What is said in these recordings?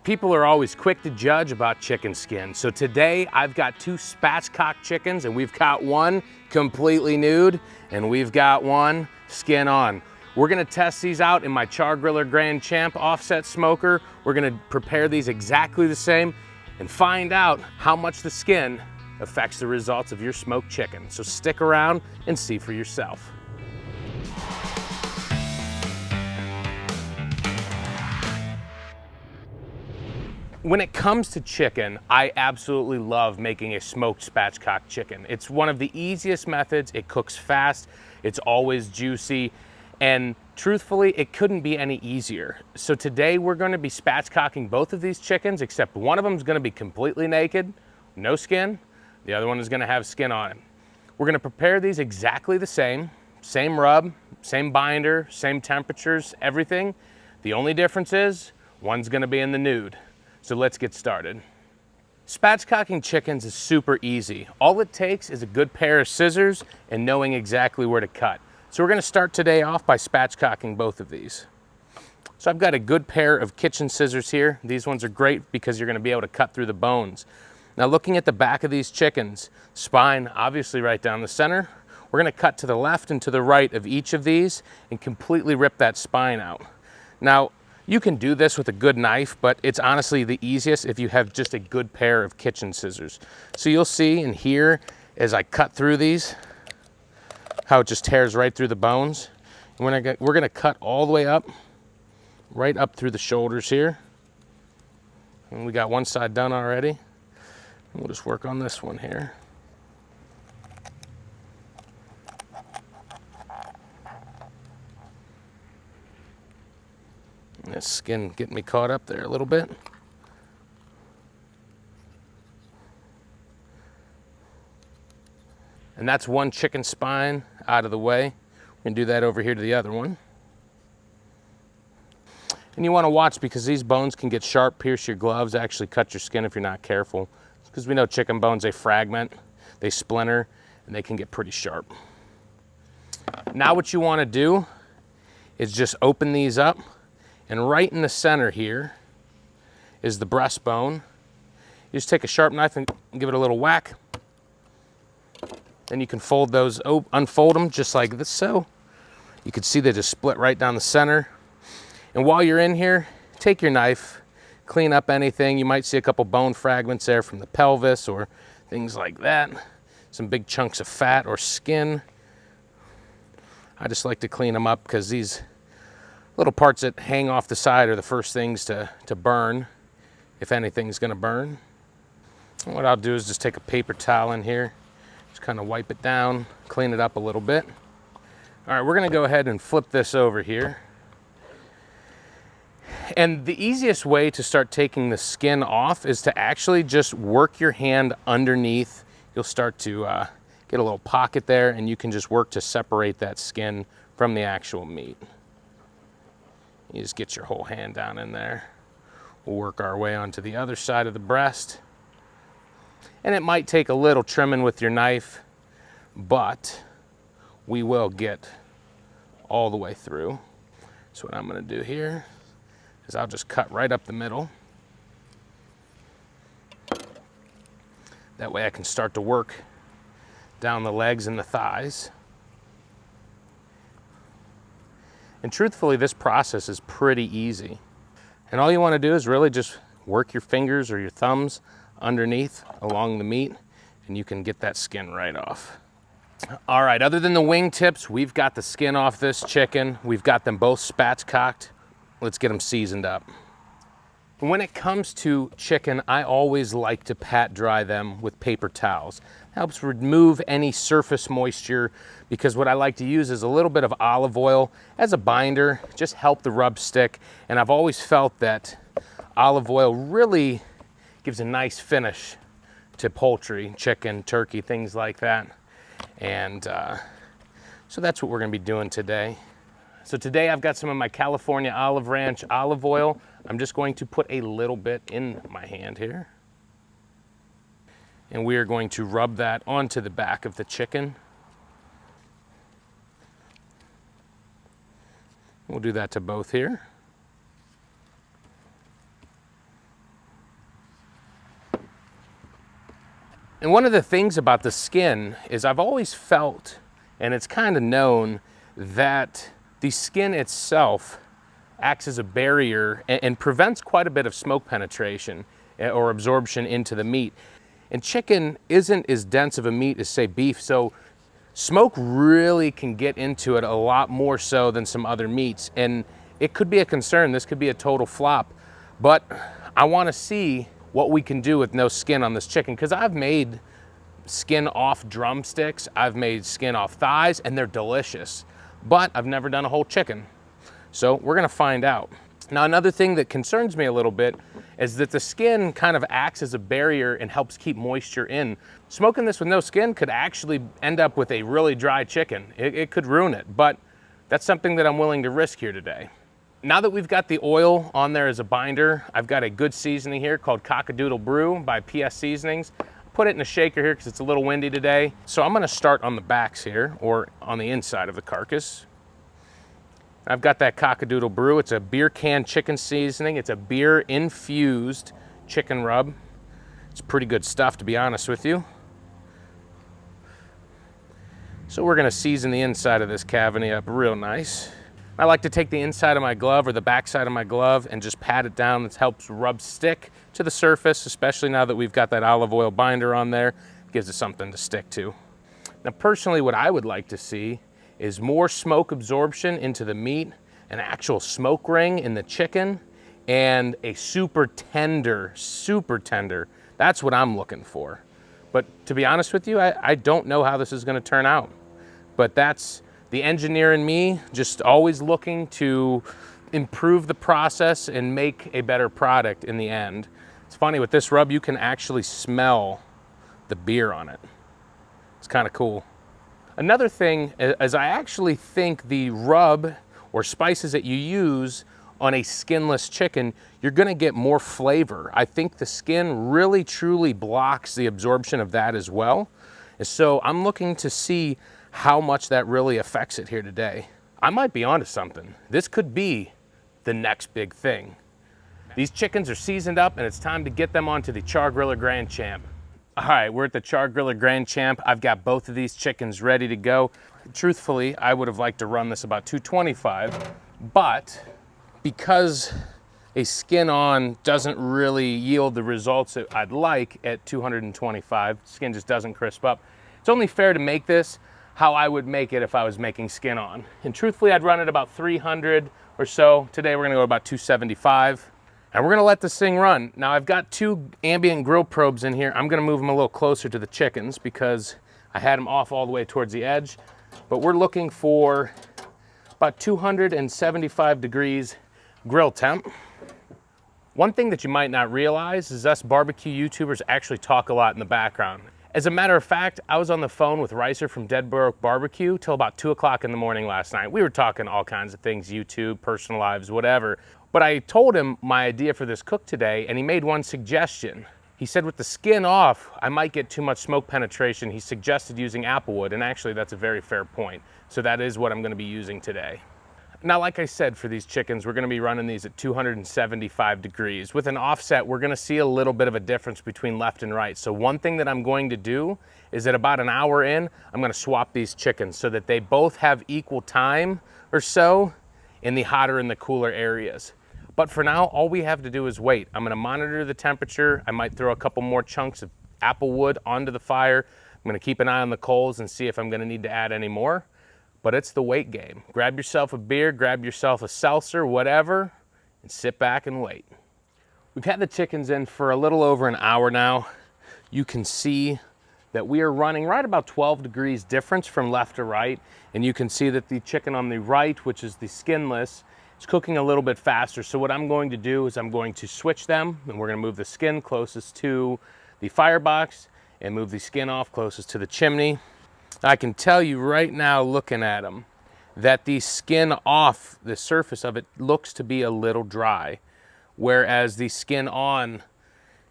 People are always quick to judge about chicken skin. So today I've got 2 spatchcocked chickens, and we've got one completely nude and we've got one skin on. We're gonna test these out in my char-griller Grand Champ offset smoker. We're gonna prepare these exactly the same and find out how much the skin affects the results of your smoked chicken. So stick around and see for yourself. When it comes to chicken, I absolutely love making a smoked spatchcock chicken. It's one of the easiest methods. It cooks fast, it's always juicy, and truthfully, it couldn't be any easier. So today we're gonna be spatchcocking both of these chickens, except one of them is gonna be completely naked, no skin. The other one is gonna have skin on it. We're gonna prepare these exactly the same rub, same binder, same temperatures, everything. The only difference is one's gonna be in the nude. So let's get started. Spatchcocking chickens is super easy. All it takes is a good pair of scissors and knowing exactly where to cut. So we're gonna start today off by spatchcocking both of these. So I've got a good pair of kitchen scissors here. These ones are great because you're gonna be able to cut through the bones. Now looking at the back of these chickens, spine obviously right down the center. We're gonna cut to the left and to the right of each of these and completely rip that spine out. Now, you can do this with a good knife, but it's honestly the easiest if you have just a good pair of kitchen scissors. So you'll see and hear as I cut through these, how it just tears right through the bones. And we're gonna cut all the way up, right up through the shoulders here. And we got one side done already. We'll just work on this one here. This skin getting me caught up there a little bit. And that's one chicken spine out of the way. We're gonna do that over here to the other one. And you wanna watch because these bones can get sharp, pierce your gloves, actually cut your skin if you're not careful. Because we know chicken bones, they fragment, they splinter, and they can get pretty sharp. Now what you wanna do is just open these up. And right in the center here is the breastbone. You just take a sharp knife and give it a little whack. Then you can fold those, unfold them just like this so. You can see they just split right down the center. And while you're in here, take your knife, clean up anything. You might see a couple bone fragments there from the pelvis or things like that. Some big chunks of fat or skin. I just like to clean them up because these little parts that hang off the side are the first things to burn, if anything's gonna burn. And what I'll do is just take a paper towel in here, just kind of wipe it down, clean it up a little bit. All right, we're gonna go ahead and flip this over here. And the easiest way to start taking the skin off is to actually just work your hand underneath. You'll start to get a little pocket there, and you can just work to separate that skin from the actual meat. You just get your whole hand down in there. We'll work our way onto the other side of the breast. And it might take a little trimming with your knife, but we will get all the way through. So what I'm gonna do here is I'll just cut right up the middle. That way I can start to work down the legs and the thighs. And truthfully, this process is pretty easy. And all you want to do is really just work your fingers or your thumbs underneath along the meat, and you can get that skin right off. All right, other than the wing tips, we've got the skin off this chicken. We've got them both spatchcocked. Let's get them seasoned up. When it comes to chicken, I always like to pat dry them with paper towels. Helps remove any surface moisture because what I like to use is a little bit of olive oil as a binder, just help the rub stick. And I've always felt that olive oil really gives a nice finish to poultry, chicken, turkey, things like that. And so that's what we're gonna be doing today. So today I've got some of my California Olive Ranch olive oil. I'm just going to put a little bit in my hand here. And we are going to rub that onto the back of the chicken. We'll do that to both here. And one of the things about the skin is I've always felt, and it's kind of known, that the skin itself acts as a barrier and prevents quite a bit of smoke penetration or absorption into the meat. And chicken isn't as dense of a meat as, say, beef, so smoke really can get into it a lot more so than some other meats. And it could be a concern, this could be a total flop, but I wanna see what we can do with no skin on this chicken, because I've made skin off drumsticks, I've made skin off thighs, and they're delicious, but I've never done a whole chicken. So we're gonna find out. Now, another thing that concerns me a little bit is that the skin kind of acts as a barrier and helps keep moisture in. Smoking this with no skin could actually end up with a really dry chicken. It could ruin it, but that's something that I'm willing to risk here today. Now that we've got the oil on there as a binder, I've got a good seasoning here called Cockadoodle Brew by PS Seasonings. Put it in a shaker here because it's a little windy today. So I'm gonna start on the backs here, or on the inside of the carcass. I've got that Cockadoodle Brew. It's a beer can chicken seasoning. It's a beer infused chicken rub. It's pretty good stuff, to be honest with you. So we're gonna season the inside of this cavity up real nice. I like to take the inside of my glove or the back side of my glove and just pat it down. It helps rub stick to the surface, especially now that we've got that olive oil binder on there. It gives it something to stick to. Now, personally, what I would like to see is more smoke absorption into the meat, an actual smoke ring in the chicken, and a super tender. That's what I'm looking for. But to be honest with you, I don't know how this is gonna turn out. But that's the engineer in me, just always looking to improve the process and make a better product in the end. It's funny, with this rub, you can actually smell the beer on it. It's kind of cool. Another thing is I actually think the rub or spices that you use on a skinless chicken, you're gonna get more flavor. I think the skin really truly blocks the absorption of that as well. And so I'm looking to see how much that really affects it here today. I might be onto something. This could be the next big thing. These chickens are seasoned up and it's time to get them onto the char-griller Grand Champ. All right, we're at the char-griller Grand Champ. I've got both of these chickens ready to go. Truthfully, I would have liked to run this about 225, but because a skin on doesn't really yield the results that I'd like at 225, skin just doesn't crisp up. It's only fair to make this how I would make it if I was making skin on. And truthfully, I'd run it about 300 or so. Today we're gonna go about 275. And we're gonna let this thing run. Now, I've got two ambient grill probes in here. I'm gonna move them a little closer to the chickens because I had them off all the way towards the edge. But we're looking for about 275 degrees grill temp. One thing that you might not realize is us barbecue YouTubers actually talk a lot in the background. As a matter of fact, I was on the phone with Ricer from Dead Broke Barbecue till about 2 o'clock in the morning last night. We were talking all kinds of things, YouTube, personal lives, whatever. But I told him my idea for this cook today, and he made one suggestion. He said with the skin off, I might get too much smoke penetration. He suggested using applewood, and actually that's a very fair point. So that is what I'm gonna be using today. Now, like I said, for these chickens, we're gonna be running these at 275 degrees. With an offset, we're gonna see a little bit of a difference between left and right. So one thing that I'm going to do is at about an hour in, I'm gonna swap these chickens so that they both have equal time or so in the hotter and the cooler areas. But for now, all we have to do is wait. I'm gonna monitor the temperature. I might throw a couple more chunks of applewood onto the fire. I'm gonna keep an eye on the coals and see if I'm gonna need to add any more. But it's the wait game. Grab yourself a beer, grab yourself a seltzer, whatever, and sit back and wait. We've had the chickens in for a little over an hour now. You can see that we are running right about 12 degrees difference from left to right. And you can see that the chicken on the right, which is the skinless, is cooking a little bit faster. So what I'm going to do is I'm going to switch them, and we're gonna move the skin closest to the firebox and move the skin off closest to the chimney. I can tell you right now, looking at them, that the skin off, the surface of it looks to be a little dry, whereas the skin on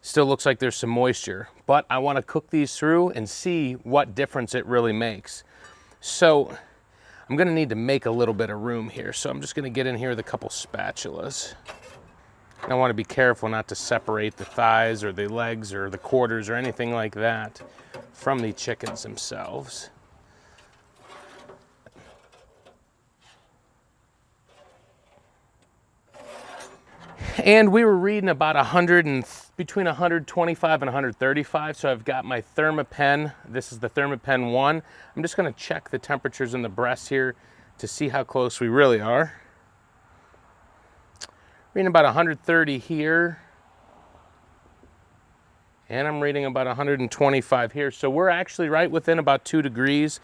still looks like there's some moisture. But I want to cook these through and see what difference it really makes. So I'm going to need to make a little bit of room here. So I'm just going to get in here with a couple spatulas. I want to be careful not to separate the thighs or the legs or the quarters or anything like that from the chickens themselves. And we were reading about between 125 and 135. So I've got my ThermaPen. This is the ThermaPen 1. I'm just going to check the temperatures in the breast here to see how close we really are. Reading about 130 here. And I'm reading about 125 here. So we're actually right within about 2 degrees.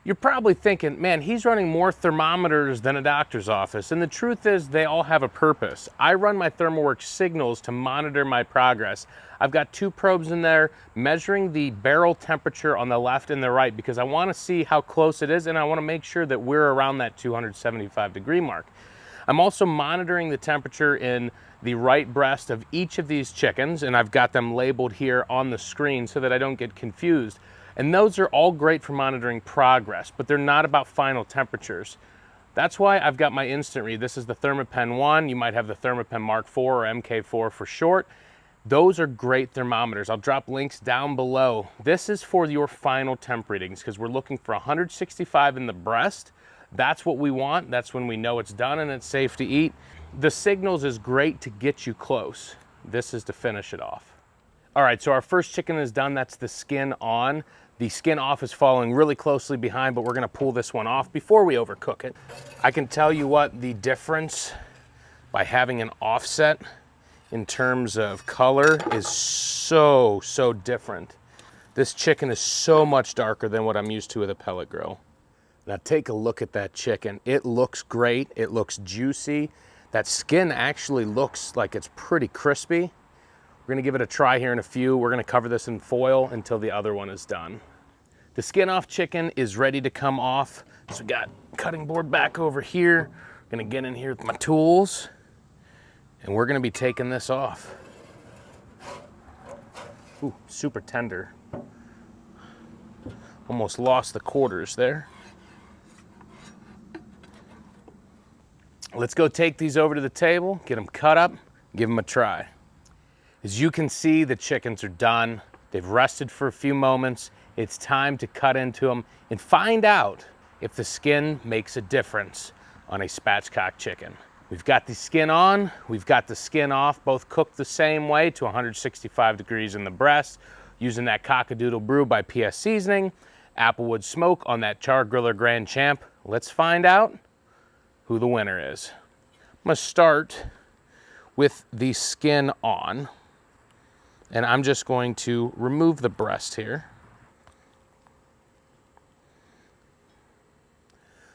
You're probably thinking, man, he's running more thermometers than a doctor's office. And the truth is they all have a purpose. I run my ThermalWorks signals to monitor my progress. I've got 2 probes in there measuring the barrel temperature on the left and the right because I want to see how close it is and I want to make sure that we're around that 275 degree mark. I'm also monitoring the temperature in the right breast of each of these chickens, and I've got them labeled here on the screen so that I don't get confused. And those are all great for monitoring progress, but they're not about final temperatures. That's why I've got my instant read. This is the ThermaPen 1. You might have the ThermaPen Mark IV or MK4 for short. Those are great thermometers. I'll drop links down below. This is for your final temp readings because we're looking for 165 in the breast. That's what we want. That's when we know it's done and it's safe to eat. The signals is great to get you close. This is to finish it off. All right, so our first chicken is done. That's the skin on. The skin off is following really closely behind, but we're gonna pull this one off before we overcook it. I can tell you what the difference by having an offset in terms of color is so different. This chicken is so much darker than what I'm used to with a pellet grill. Now take a look at that chicken. It looks great, it looks juicy. That skin actually looks like it's pretty crispy. We're gonna give it a try here in a few. We're gonna cover this in foil until the other one is done. The skin off chicken is ready to come off. So we got cutting board back over here. I'm gonna get in here with my tools and we're gonna be taking this off. Ooh, super tender. Almost lost the quarters there. Let's go take these over to the table, get them cut up, give them a try. As you can see, the chickens are done. They've rested for a few moments. It's time to cut into them and find out if the skin makes a difference on a spatchcock chicken. We've got the skin on, we've got the skin off, both cooked the same way to 165 degrees in the breast, using that Cock-a-doodle brew by PS Seasoning, applewood smoke on that char-griller Grand Champ. Let's find out who the winner is. I'm gonna start with the skin on. And I'm just going to remove the breast here.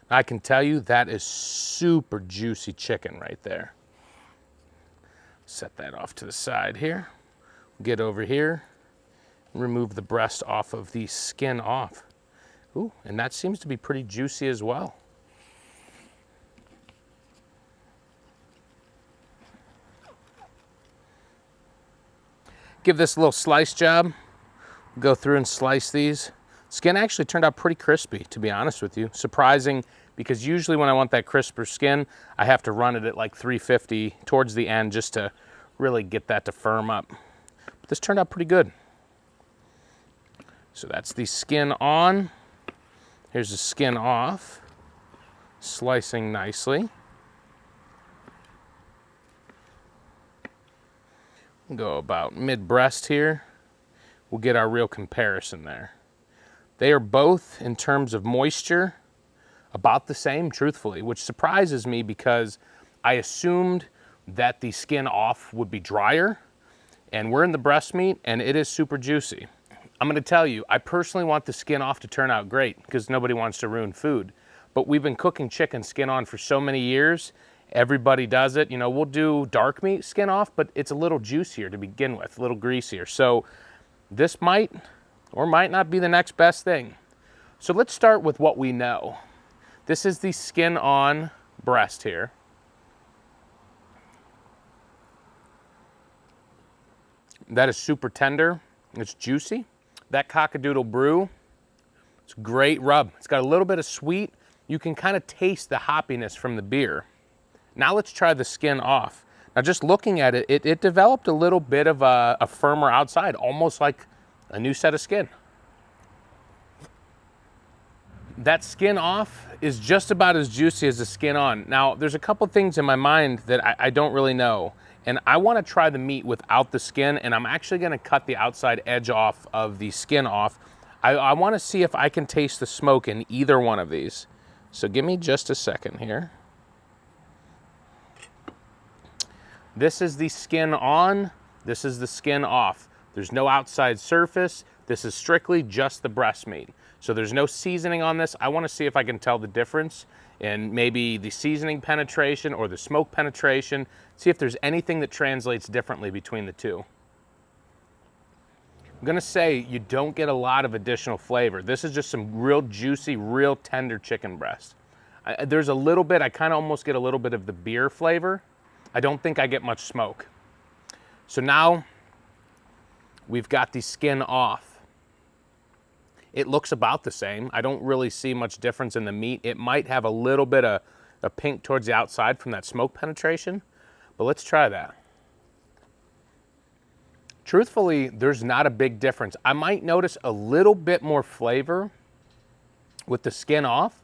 I can tell you that is super juicy chicken right there. Set that off to the side here. Get over here, remove the breast off of the skin off. Ooh, and that seems to be pretty juicy as well. Give this a little slice job. Go through and slice these. Skin actually turned out pretty crispy, to be honest with you. Surprising, because usually when I want that crisper skin, I have to run it at like 350 towards the end just to really get that to firm up. But this turned out pretty good. So that's the skin on. Here's the skin off. Slicing nicely. Go about mid-breast here. We'll get our real comparison there. They are both, in terms of moisture, about the same, truthfully, which surprises me because I assumed that the skin off would be drier, and we're in the breast meat, and it is super juicy. I'm gonna tell you, I personally want the skin off to turn out great because nobody wants to ruin food. But we've been cooking chicken skin on for so many years. Everybody does it. You know, we'll do dark meat skin off, but it's a little juicier to begin with, a little greasier. So this might or might not be the next best thing. So let's start with what we know. This is the skin on breast here. That is super tender. It's juicy. That Cock-a-doodle brew, it's a great rub. It's got a little bit of sweet. You can kind of taste the hoppiness from the beer. Now let's try the skin off. Now just looking at it, it developed a little bit of a firmer outside, almost like a new set of skin. That skin off is just about as juicy as the skin on. Now, there's a couple things in my mind that I don't really know, and I want to try the meat without the skin, and I'm actually going to cut the outside edge off of the skin off. I want to see if I can taste the smoke in either one of these. So give me just a second here. This is the skin on, this is the skin off. There's no outside surface. This is strictly just the breast meat. So there's no seasoning on this. I want to see if I can tell the difference in maybe the seasoning penetration or the smoke penetration. See if there's anything that translates differently between the two. I'm gonna say you don't get a lot of additional flavor. This is just some real juicy, real tender chicken breast. There's a little bit, I kind of almost get a little bit of the beer flavor. I don't think I get much smoke. So now we've got the skin off. It looks about the same. I don't really see much difference in the meat. It might have a little bit of a pink towards the outside from that smoke penetration, but let's try that. Truthfully, there's not a big difference. I might notice a little bit more flavor with the skin off,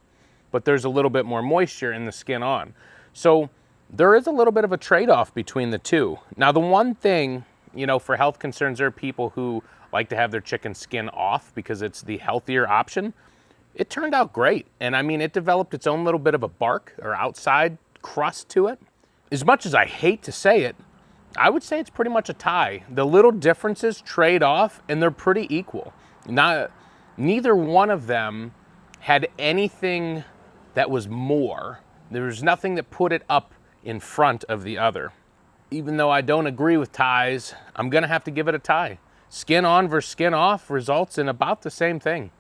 but there's a little bit more moisture in the skin on. So there is a little bit of a trade-off between the two. Now, the one thing, you know, for health concerns, there are people who like to have their chicken skin off because it's the healthier option. It turned out great. And I mean, it developed its own little bit of a bark or outside crust to it. As much as I hate to say it, I would say it's pretty much a tie. The little differences trade off and they're pretty equal. Neither one of them had anything that was more. There was nothing that put it up in front of the other. Even though I don't agree with ties, I'm gonna have to give it a tie. Skin on versus skin off results in about the same thing.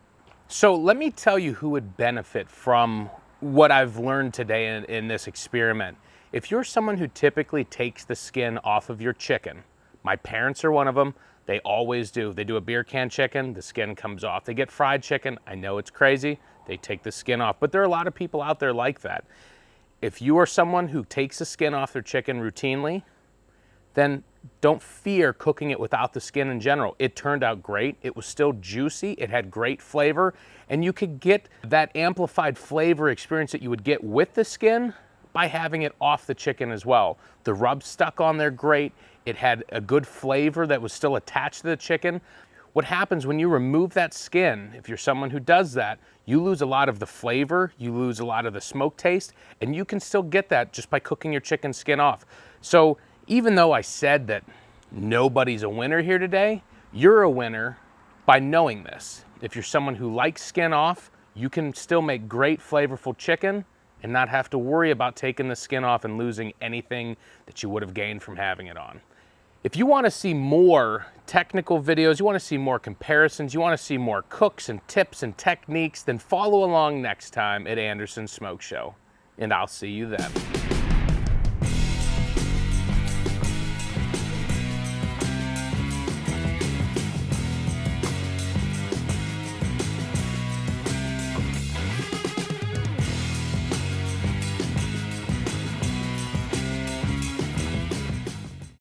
So let me tell you who would benefit from what I've learned today in this experiment. If you're someone who typically takes the skin off of your chicken, my parents are one of them, they always do. They do a beer can chicken, the skin comes off. They get fried chicken, I know it's crazy, they take the skin off, but there are a lot of people out there like that. If you are someone who takes the skin off their chicken routinely, then don't fear cooking it without the skin in general. It turned out great. It was still juicy. It had great flavor. And you could get that amplified flavor experience that you would get with the skin by having it off the chicken as well. The rub stuck on there great. It had a good flavor that was still attached to the chicken. What happens when you remove that skin, if you're someone who does that, you lose a lot of the flavor, you lose a lot of the smoke taste, and you can still get that just by cooking your chicken skin off. So even though I said that nobody's a winner here today, you're a winner by knowing this. If you're someone who likes skin off, you can still make great flavorful chicken and not have to worry about taking the skin off and losing anything that you would have gained from having it on. If you want to see more technical videos, you want to see more comparisons, you want to see more cooks and tips and techniques, then follow along next time at Anderson's Smoke Show. And I'll see you then.